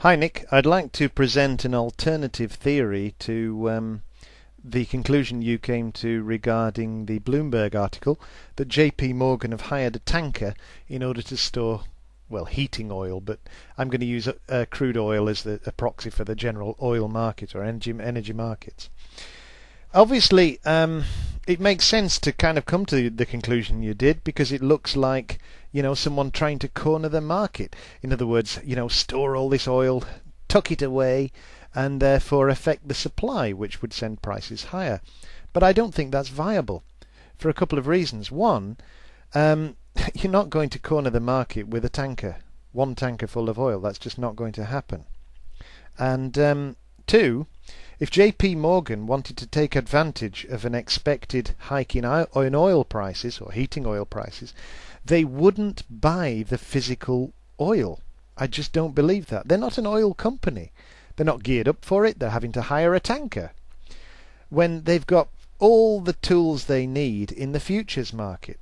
Hi Nick, I'd like to present an alternative theory to the conclusion you came to regarding the Bloomberg article that JP Morgan have hired a tanker in order to store, well, heating oil, but I'm going to use crude oil as a proxy for the general oil market or energy markets. Obviously, it makes sense to kind of come to the conclusion you did because it looks like, someone trying to corner the market. In other words, store all this oil, tuck it away, and therefore affect the supply, which would send prices higher. But I don't think that's viable for a couple of reasons. One, you're not going to corner the market with a tanker, one tanker full of oil. That's just not going to happen. And two, if JP Morgan wanted to take advantage of an expected hike in oil prices or heating oil prices, they wouldn't buy the physical oil. I just don't believe that. They're not an oil company. They're not geared up for it. They're having to hire a tanker when they've got all the tools they need in the futures market,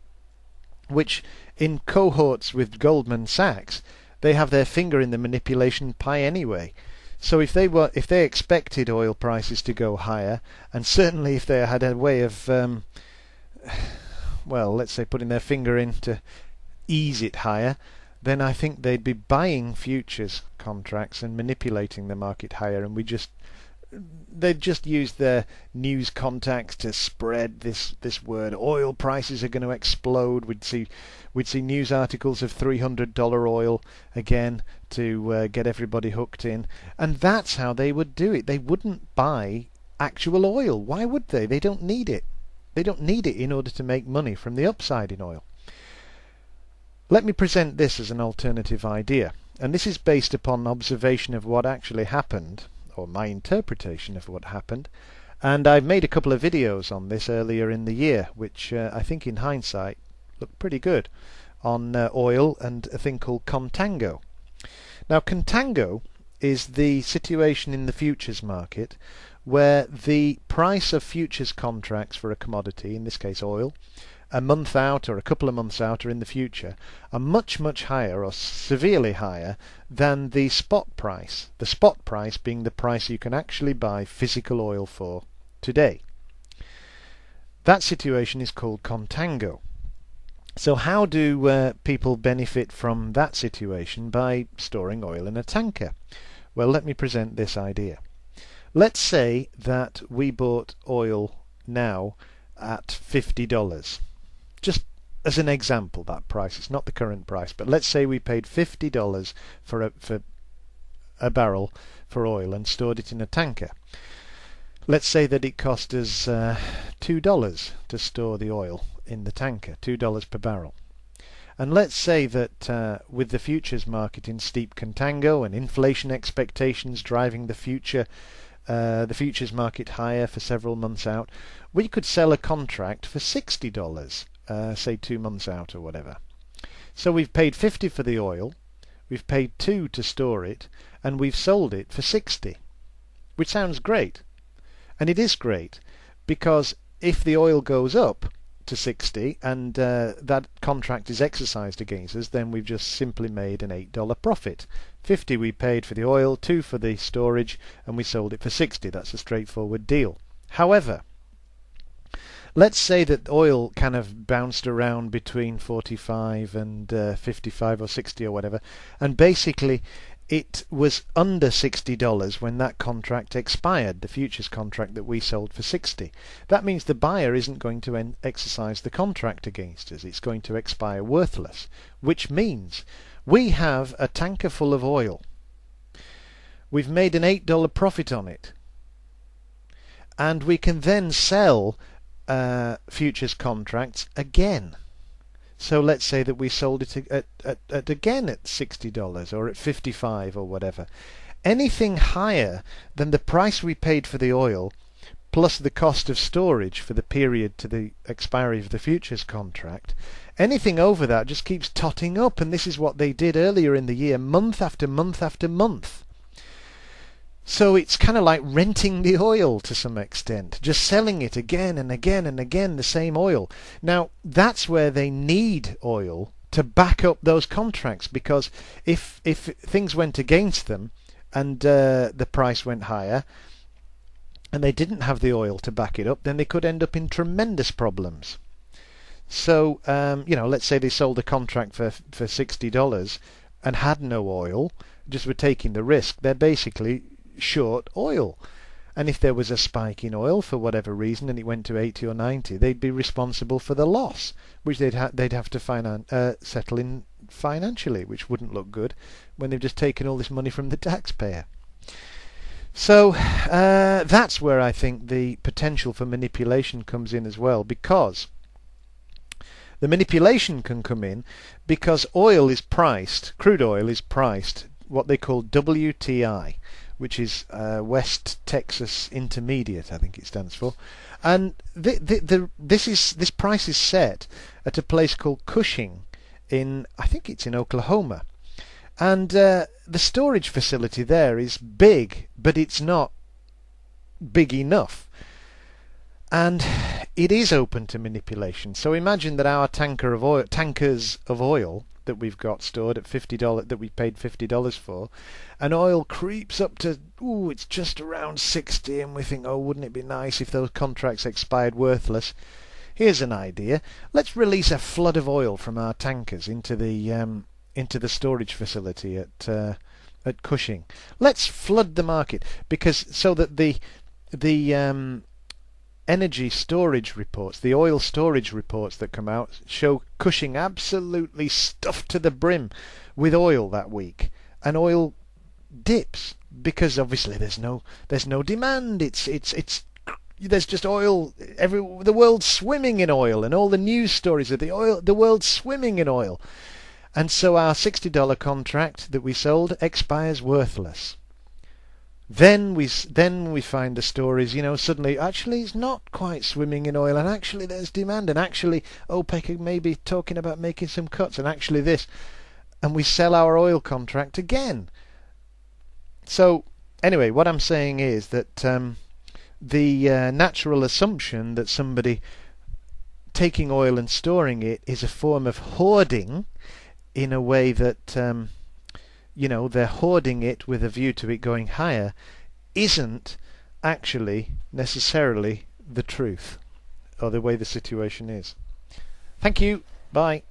which in cohorts with Goldman Sachs, they have their finger in the manipulation pie anyway. So if they expected oil prices to go higher, and certainly if they had a way of, let's say putting their finger in to ease it higher, then I think they'd be buying futures contracts and manipulating the market higher, and they'd just use their news contacts to spread this word. Oil prices are going to explode. We'd see news articles of $300 oil again to get everybody hooked in, and that's how they would do it. They wouldn't buy actual oil. Why would they? They don't need it. They don't need it in order to make money from the upside in oil. Let me present this as an alternative idea, and this is based upon observation of what actually happened, or my interpretation of what happened, and I've made a couple of videos on this earlier in the year, which I think in hindsight look pretty good, on oil and a thing called contango. Now, contango is the situation in the futures market where the price of futures contracts for a commodity, in this case oil, a month out or a couple of months out or in the future, are much, much higher or severely higher than the spot price. The spot price being the price you can actually buy physical oil for today. That situation is called contango. So how do people benefit from that situation by storing oil in a tanker? Well, let me present this idea. Let's say that we bought oil now at $50. Just as an example, that price. It's not the current price, but let's say we paid $50 for a barrel for oil and stored it in a tanker. Let's say that it cost us $2 to store the oil in the tanker, $2 per barrel. And let's say that with the futures market in steep contango and inflation expectations driving the futures market higher for several months out, we could sell a contract for $60, say 2 months out or whatever. So we've paid $50 for the oil, we've paid $2 to store it, and we've sold it for $60, which sounds great. And it is great, because if the oil goes up to $60 and that contract is exercised against us, then we've just simply made an $8 profit. $50 we paid for the oil, $2 for the storage, and we sold it for $60. That's a straightforward deal. However, let's say that oil kind of bounced around between 45 and 55 or 60 or whatever, and basically it was under $60 when that contract expired, the futures contract that we sold for $60. That means the buyer isn't going to exercise the contract against us. It's going to expire worthless, which means we have a tanker full of oil. We've made an $8 profit on it, and we can then sell futures contracts again. So let's say that we sold it again at $60 or at 55 or whatever. Anything higher than the price we paid for the oil plus the cost of storage for the period to the expiry of the futures contract, anything over that just keeps totting up, and this is what they did earlier in the year, month after month after month. So it's kind of like renting the oil to some extent, just selling it again and again and again, the same oil. Now, that's where they need oil to back up those contracts, because if things went against them and the price went higher, and they didn't have the oil to back it up, then they could end up in tremendous problems. So, let's say they sold a contract for $60 and had no oil, just were taking the risk. They're basically short oil. And if there was a spike in oil for whatever reason and it went to 80 or 90, they'd be responsible for the loss, which they'd have to settle in financially, which wouldn't look good when they've just taken all this money from the taxpayer. So that's where I think the potential for manipulation comes in as well, because the manipulation can come in because crude oil is priced what they call WTI, which is West Texas Intermediate, I think it stands for. And this price is set at a place called Cushing I think it's in Oklahoma. And the storage facility there is big, but it's not big enough. And it is open to manipulation. So imagine that our tankers of oil that we've got stored at $50, that we paid $50 for, and oil creeps up to, it's just around 60, and we think, wouldn't it be nice if those contracts expired worthless? Here's an idea. Let's release a flood of oil from our tankers into the storage facility at Cushing. Let's flood the market, so that the energy storage reports, the oil storage reports that come out, show Cushing absolutely stuffed to the brim with oil that week, and oil dips because obviously there's no demand. There's just oil. The world's swimming in oil, and all the news stories of the world's swimming in oil. And so our $60 contract that we sold expires worthless. Then we find the stories, suddenly actually it's not quite swimming in oil, and actually there's demand, and actually OPEC may be talking about making some cuts, and actually this, and we sell our oil contract again. So anyway, what I'm saying is that the natural assumption that somebody taking oil and storing it is a form of hoarding, in a way that they're hoarding it with a view to it going higher, isn't actually necessarily the truth or the way the situation is. Thank you. Bye.